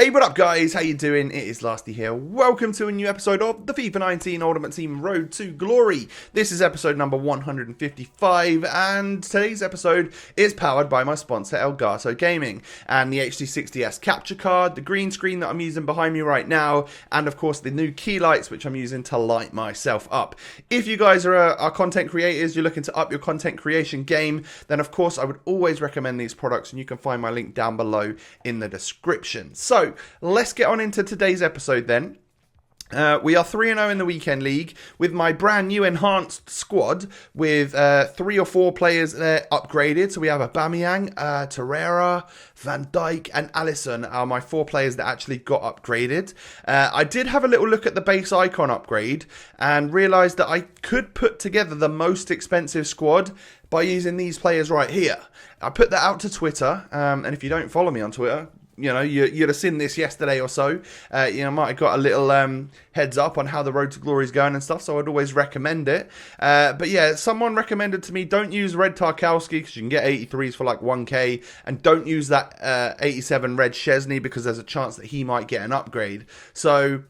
Hey, what up guys, how you doing? It is Lasty here. Welcome to a new episode of the FIFA 19 Ultimate Team Road to Glory. This is episode number 155 and today's episode is powered by my sponsor Elgato Gaming and the HD60S capture card, the green screen that I'm using behind me right now, and of course the new key lights which I'm using to light myself up. If you guys are content creators, you're looking to up your content creation game, then of course I would always recommend these products, and you can find my link down below in the description. So let's get on into today's episode then. We are 3-0 in the weekend league with my brand new enhanced squad with 3 or 4 players there upgraded. So we have Aubameyang, Torreira, Van Dijk and Alisson are my 4 players that actually got upgraded. I did have a little look at the base icon upgrade and realised that I could put together the most expensive squad by using these players right here. I put that out to Twitter, and if you don't follow me on Twitter, you know, you'd have seen this yesterday or so. Might have got a little heads up on how the Road to Glory is going and stuff, so I'd always recommend it. But yeah, someone recommended to me, don't use Red Tarkowski because you can get 83s for like 1k, and don't use that 87 Red Chesney because there's a chance that he might get an upgrade. So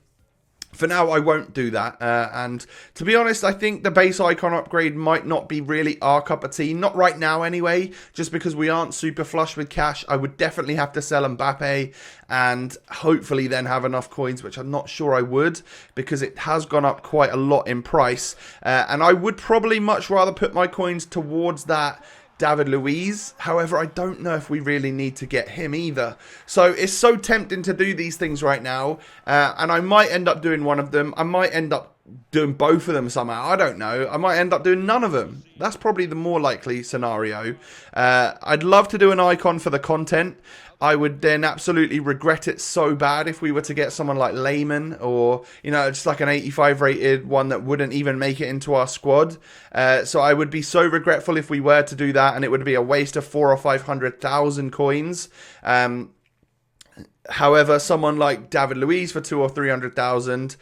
for now, I won't do that, and to be honest, I think the base icon upgrade might not be really our cup of tea, not right now anyway, just because we aren't super flush with cash. I would definitely have to sell Mbappe, and hopefully then have enough coins, which I'm not sure I would, because it has gone up quite a lot in price, and I would probably much rather put my coins towards that David Luiz. However, I don't know if we really need to get him either. So it's so tempting to do these things right now. And I might end up doing one of them. I might end up doing both of them somehow. I don't know. I might end up doing none of them. That's probably the more likely scenario. I'd love to do an icon for the content. I would then absolutely regret it so bad if we were to get someone like Lehman, or, you know, just like an 85 rated one that wouldn't even make it into our squad. So I would be so regretful if we were to do that, and it would be a waste of 400,000 or 500,000 coins. However, someone like David Luiz for 200,000 or 300,000,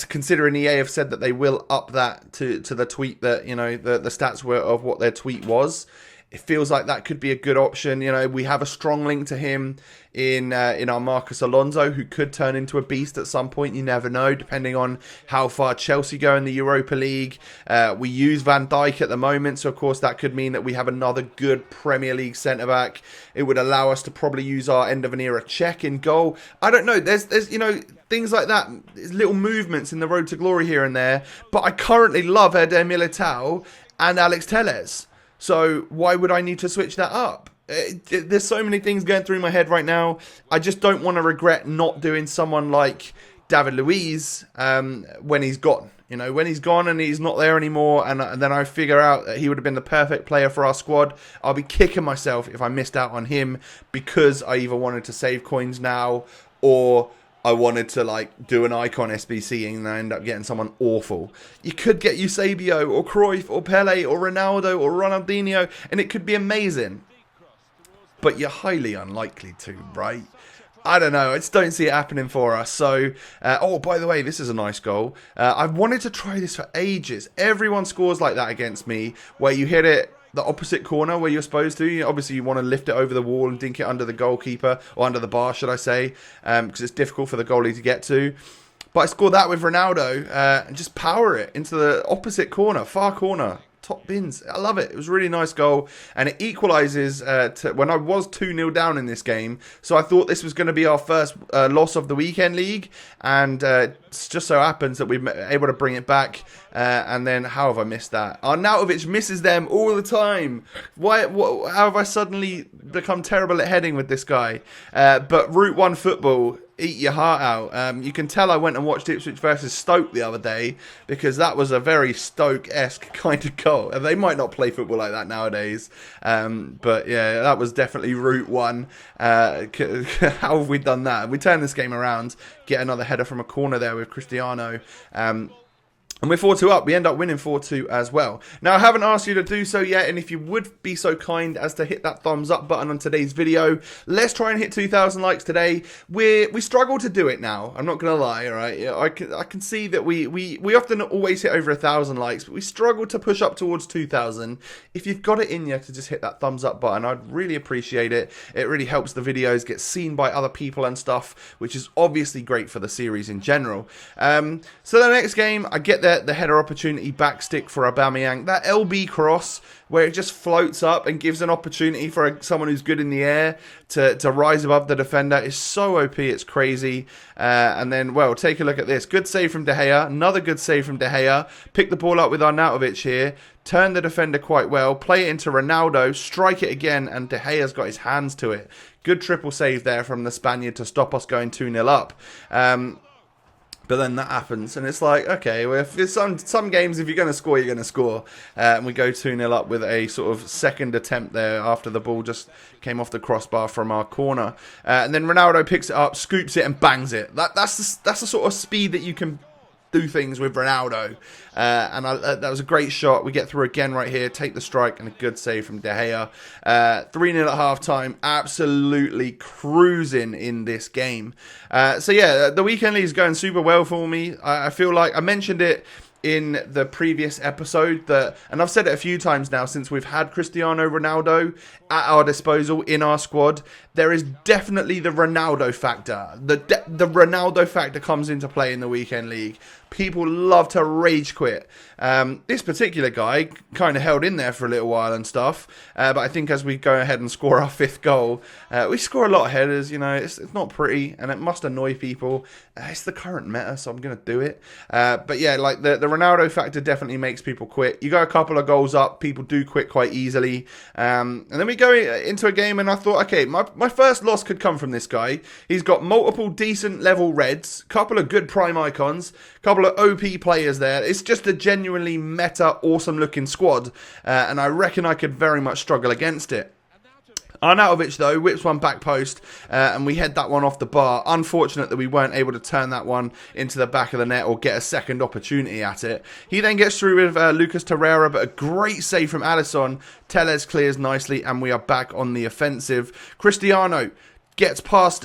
considering EA have said that they will up that to the tweet that, you know, the stats were of what their tweet was. It feels like that could be a good option. You know, we have a strong link to him in our Marcus Alonso, who could turn into a beast at some point. You never know, depending on how far Chelsea go in the Europa League. We use Van Dijk at the moment, so of course that could mean that we have another good Premier League centre-back. It would allow us to probably use our end-of-an-era Czech in goal. I don't know, there's you know, things like that, there's little movements in the Road to Glory here and there, but I currently love Eder Militao and Alex Telles. So why would I need to switch that up? There's so many things going through my head right now. I just don't want to regret not doing someone like David Luiz when he's gone. You know, when he's gone and he's not there anymore, and then I figure out that he would have been the perfect player for our squad, I'll be kicking myself if I missed out on him because I either wanted to save coins now, or I wanted to like do an icon SBC and I end up getting someone awful. You could get Eusebio or Cruyff or Pele or Ronaldo or Ronaldinho, and it could be amazing. But you're highly unlikely to, right? I don't know. I just don't see it happening for us. So, oh, by the way, this is a nice goal. I've wanted to try this for ages. Everyone scores like that against me, where you hit it the opposite corner where you're supposed to. Obviously, you want to lift it over the wall and dink it under the goalkeeper, or under the bar, should I say, because it's difficult for the goalie to get to. But I scored that with Ronaldo and just power it into the opposite corner, far corner. Top bins. I love it. It was a really nice goal, and it equalises when I was 2-0 down in this game. So I thought this was going to be our first loss of the weekend league, and it just so happens that we're able to bring it back. And then how have I missed that? Arnautovic misses them all the time. How have I suddenly become terrible at heading with this guy? But Route 1 football, eat your heart out. You can tell I went and watched Ipswich versus Stoke the other day, because that was a very Stoke-esque kind of goal. And they might not play football like that nowadays. But yeah, that was definitely Route 1. How have we done that? We turned this game around, get another header from a corner there with Cristiano. And we're 4-2 up. We end up winning 4-2 as well. Now, I haven't asked you to do so yet, and if you would be so kind as to hit that thumbs up button on today's video, let's try and hit 2,000 likes today. We struggle to do it now. I'm not going to lie, all right? I can see that we often always hit over 1,000 likes, but we struggle to push up towards 2,000. If you've got it in you to just hit that thumbs up button, I'd really appreciate it. It really helps the videos get seen by other people and stuff, which is obviously great for the series in general. So the next game, I get the header opportunity back stick for Aubameyang. That LB cross where it just floats up and gives an opportunity for someone who's good in the air to rise above the defender is so OP, it's crazy. And then, well, take a look at this. Good save from De Gea. Another good save from De Gea. Pick the ball up with Arnautovic here. Turn the defender quite well. Play it into Ronaldo. Strike it again. And De Gea's got his hands to it. Good triple save there from the Spaniard to stop us going 2-0 up. But then that happens, and it's like, okay, well, if it's some games, if you're going to score, you're going to score. And we go 2-0 up with a sort of second attempt there after the ball just came off the crossbar from our corner. And then Ronaldo picks it up, scoops it, and bangs it. That's the sort of speed that you can do things with Ronaldo. That was a great shot. We get through again right here, take the strike, and a good save from De Gea. 3-0 at half-time, absolutely cruising in this game. So yeah, the weekend league is going super well for me. I feel like I mentioned it in the previous episode that, and I've said it a few times now since we've had Cristiano Ronaldo at our disposal in our squad, there is definitely the Ronaldo factor. The Ronaldo factor comes into play in the weekend league. People love to rage quit. This particular guy kind of held in there for a little while and stuff, but I think as we go ahead and score our 5th goal, we score a lot of headers. You know, it's not pretty, and it must annoy people. It's the current meta, so I'm going to do it. But yeah, like the Ronaldo factor definitely makes people quit. You go a couple of goals up, people do quit quite easily. And then we go into a game, and I thought, okay, my first loss could come from this guy. He's got multiple decent level reds, couple of good prime icons, couple of OP players there. It's just a genuinely meta, awesome looking squad, and I reckon I could very much struggle against it. Arnautovic, though, whips one back post, and we head that one off the bar. Unfortunate that we weren't able to turn that one into the back of the net or get a second opportunity at it. He then gets through with Lucas Torreira, but a great save from Alisson. Telles clears nicely, and we are back on the offensive. Cristiano gets past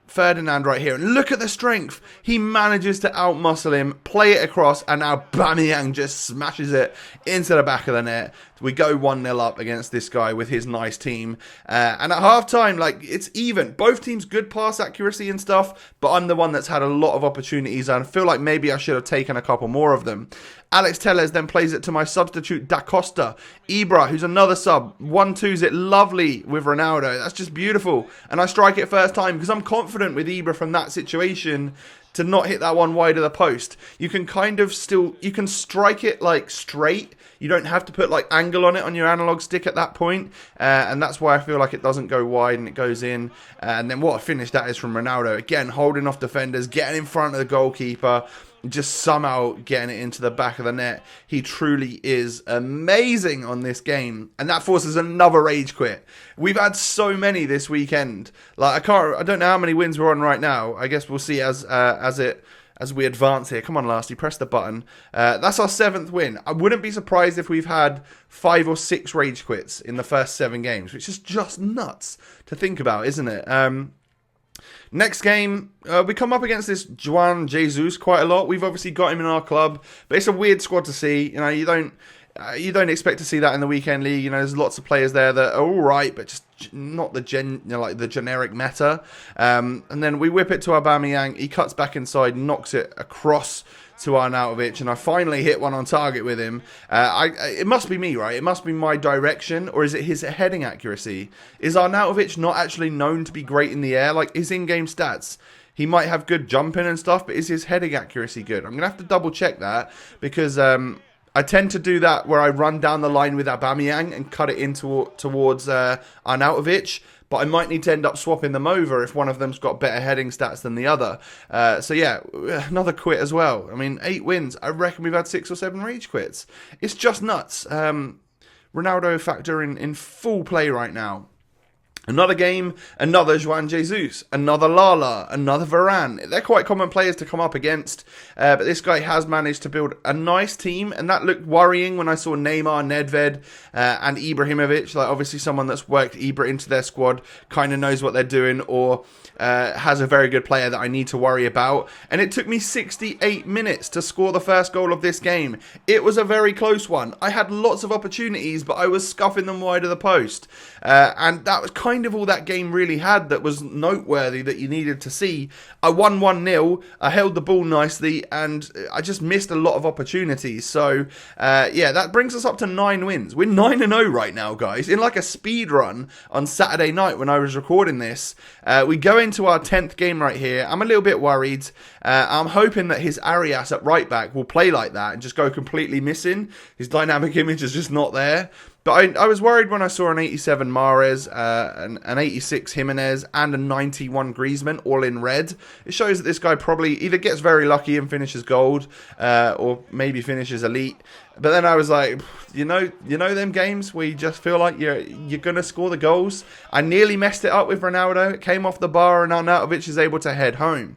Ferdinand right here, and look at the strength. He manages to outmuscle him, play it across, and now Aubameyang just smashes it into the back of the net. We go 1-0 up against this guy with his nice team. And at half-time, like, it's even. Both teams good pass accuracy and stuff, but I'm the one that's had a lot of opportunities, and I feel like maybe I should have taken a couple more of them. Alex Telles then plays it to my substitute, Da Costa. Ibra, who's another sub, 1-2s it lovely with Ronaldo. That's just beautiful. And I strike it first time because I'm confident with Ibra from that situation to not hit that one wide of the post. You can kind of still, you can strike it like straight. You don't have to put like angle on it on your analog stick at that point. And that's why I feel like it doesn't go wide and it goes in. And then what a finish that is from Ronaldo. Again, holding off defenders, getting in front of the goalkeeper, just somehow getting it into the back of the net. He truly is amazing on this game, and that forces another rage quit. We've had so many this weekend. Like I don't know how many wins we're on right now. I guess we'll see as we advance here. Come on, Lasty, press the button. That's our 7th win. I wouldn't be surprised if we've had 5 or 6 rage quits in the first 7 games, which is just nuts to think about, isn't it? Next game, we come up against this Juan Jesus quite a lot. We've obviously got him in our club, but it's a weird squad to see. You know, you don't expect to see that in the weekend league. You know, there's lots of players there that are all right, but just not the the generic meta. And then we whip it to Aubameyang. He cuts back inside, knocks it across to Arnautovic, and I finally hit one on target with him. It must be me, right? It must be my direction, or is it his heading accuracy? Is Arnautovic not actually known to be great in the air? Like his in-game stats, he might have good jumping and stuff, but is his heading accuracy good? I'm going to have to double check that, because I tend to do that where I run down the line with Aubameyang and cut it in towards Arnautovic, but I might need to end up swapping them over if one of them's got better heading stats than the other. So yeah, another quit as well. I mean, 8 wins. I reckon we've had 6 or 7 rage quits. It's just nuts. Ronaldo factor in full play right now. Another game, another Juan Jesus, another Lala, another Varane. They're quite common players to come up against, but this guy has managed to build a nice team, and that looked worrying when I saw Neymar, Nedved, and Ibrahimovic. Like, obviously someone that's worked Ibra into their squad, kind of knows what they're doing, or has a very good player that I need to worry about. And it took me 68 minutes to score the first goal of this game. It was a very close one. I had lots of opportunities, but I was scuffing them wide of the post. And that was kind of all that game really had that was noteworthy that you needed to see. I won 1-0, I held the ball nicely, and I just missed a lot of opportunities. So, yeah, that brings us up to 9 wins. We're 9-0 right now, guys, in like a speed run on Saturday night when I was recording this. We go into our 10th game right here. I'm a little bit worried. I'm hoping that his Arias at right back will play like that and just go completely missing. His dynamic image is just not there. But I was worried when I saw an 87 Mahrez, an 86 Jimenez, and a 91 Griezmann, all in red. It shows that this guy probably either gets very lucky and finishes gold, or maybe finishes elite. But then I was like, you know them games where you just feel like you're gonna score the goals. I nearly messed it up with Ronaldo. It came off the bar, and Arnautovic is able to head home.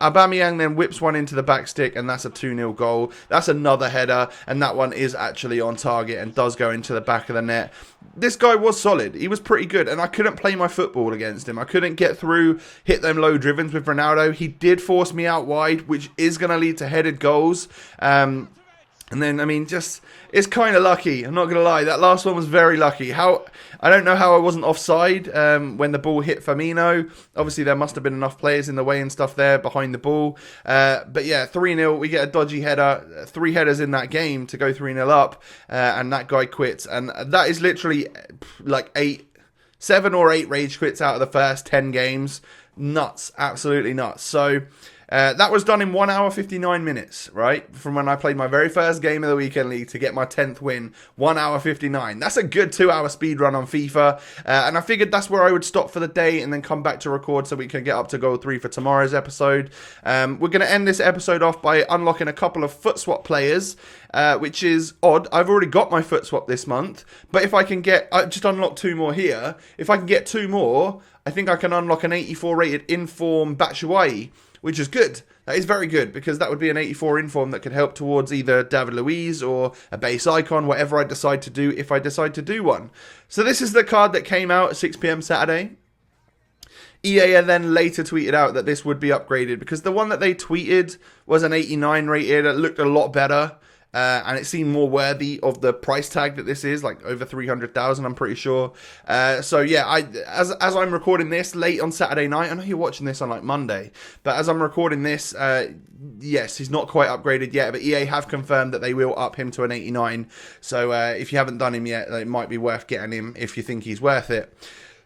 Aubameyang then whips one into the back stick, and that's a 2-0 goal. That's another header, and that one is actually on target and does go into the back of the net. This guy was solid. He was pretty good, and I couldn't play my football against him. I couldn't get through, hit them low drivens with Ronaldo. He did force me out wide, which is going to lead to headed goals. And then, I mean, just, it's kind of lucky. I'm not going to lie. That last one was very lucky. I don't know how I wasn't offside when the ball hit Firmino. Obviously, there must have been enough players in the way and stuff there behind the ball. But yeah, 3-0. We get a dodgy header. 3 headers in that game to go 3-0 up. And that guy quits. And that is literally like 7 or 8 rage quits out of the first 10 games. Nuts. Absolutely nuts. So that was done in 1 hour 59 minutes, right? From when I played my very first game of the weekend league to get my 10th win, 1 hour 59. That's a good 2-hour speed run on FIFA. And I figured that's where I would stop for the day and then come back to record so we can get up to goal 3 for tomorrow's episode. We're going to end this episode off by unlocking a couple of foot swap players, which is odd. I've already got my foot swap this month, but if I can get, I just unlocked 2 more here. If I can get 2 more, I think I can unlock an 84 rated inform Batshuayi, which is good. That is very good, because that would be an 84 inform that could help towards either David Luiz or a base icon, whatever I decide to do, if I decide to do one. So this is the card that came out at 6 PM Saturday. EA then later tweeted out that this would be upgraded, because the one that they tweeted was an 89 rated. It looked a lot better. And it seemed more worthy of the price tag that this is, like over 300,000, I'm pretty sure. So yeah, as I'm recording this late on Saturday night, I know you're watching this on like Monday, but as I'm recording this, yes, he's not quite upgraded yet, but EA have confirmed that they will up him to an 89. So if you haven't done him yet, it might be worth getting him if you think he's worth it.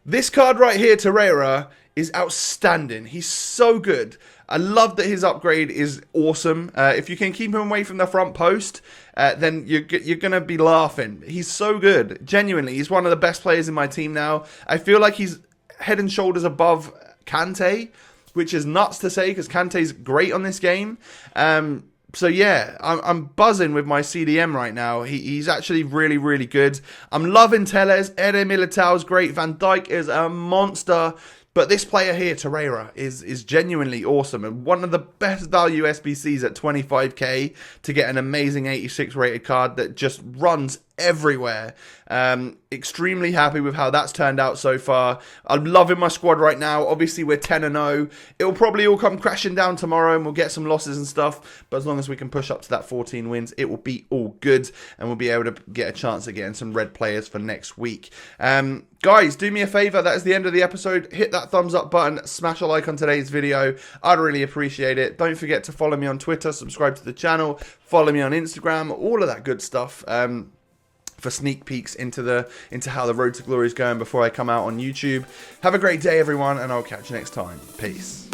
This card right here, Torreira, is outstanding. He's so good. I love that his upgrade is awesome. If you can keep him away from the front post, then you're going to be laughing. He's so good. Genuinely, he's one of the best players in my team now. I feel like he's head and shoulders above Kante, which is nuts to say because Kante's great on this game. So yeah, I'm buzzing with my CDM right now. He's actually really, really good. I'm loving Telles. Eder Militao's great. Van Dijk is a monster. But this player here, Torreira, is genuinely awesome and one of the best value SBCs at 25k to get an amazing 86 rated card that just runs everywhere. Extremely happy with how that's turned out so far. I'm loving my squad right now. Obviously, we're 10-0. It will probably all come crashing down tomorrow and we'll get some losses and stuff. But as long as we can push up to that 14 wins, it will be all good. And we'll be able to get a chance at getting some red players for next week. Guys, do me a favor. That is the end of the episode. Hit that thumbs up button. Smash a like on today's video. I'd really appreciate it. Don't forget to follow me on Twitter. Subscribe to the channel. Follow me on Instagram. All of that good stuff. For sneak peeks into how the road to glory is going before I come out on YouTube. Have a great day, everyone, and I'll catch you next time. Peace.